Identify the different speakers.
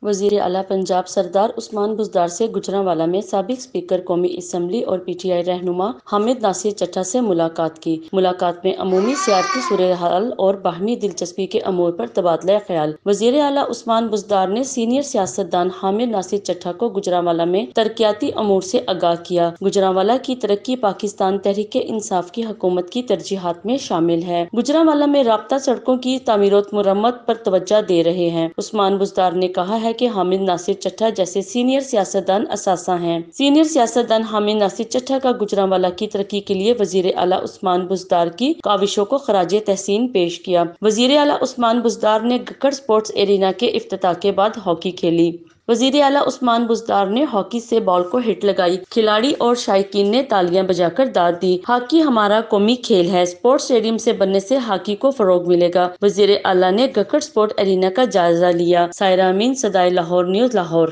Speaker 1: وزیر اعلیٰ پنجاب سردار عثمان بزدار سے گوجرانوالہ میں سابق اسپیکر قومی اسمبلی اور پی ٹی آئی رہنما حامد ناصر چٹھا سے ملاقات کی۔ ملاقات میں عمومی سیاسی صورتحال اور باہمی دلچسپی کے امور پر تبادلہ خیال۔ وزیر اعلیٰ عثمان بزدار نے سینئر سیاستدان حامد ناصر چٹھا کو گوجرانوالہ میں ترقیاتی امور سے آگاہ کیا۔ گوجرانوالہ کی ترقی پاکستان تحریک انصاف کی حکومت کی ترجیحات میں شامل ہے۔ گوجرانوالہ میں رابطہ سڑکوں کی تعمیر و مرمت پر توجہ دے رہے ہیں۔ عثمان بزدار نے کہا ہے کہ حامد ناصر چٹھا جیسے سینئر سیاستدان اثاثہ ہیں۔ سینئر سیاستدان حامد ناصر چٹھا کا گوجرانوالہ کی ترقی کے لیے وزیر اعلیٰ عثمان بزدار کی کاوشوں کو خراج تحسین پیش کیا۔ وزیر اعلیٰ عثمان بزدار نے گکڑ اسپورٹس ایرینا کے افتتاح کے بعد ہاکی کھیلی۔ وزیر اعلیٰ عثمان بزدار نے ہاکی سے بال کو ہٹ لگائی۔ کھلاڑی اور شائقین نے تالیاں بجا کر داد دی۔ ہاکی ہمارا قومی کھیل ہے۔ اسپورٹس اسٹیڈیم سے بننے سے ہاکی کو فروغ ملے گا۔ وزیر اعلیٰ نے گکڑ اسپورٹس ایرینا کا جائزہ لیا۔ سائرہ امین، صدائے لاہور نیوز، لاہور۔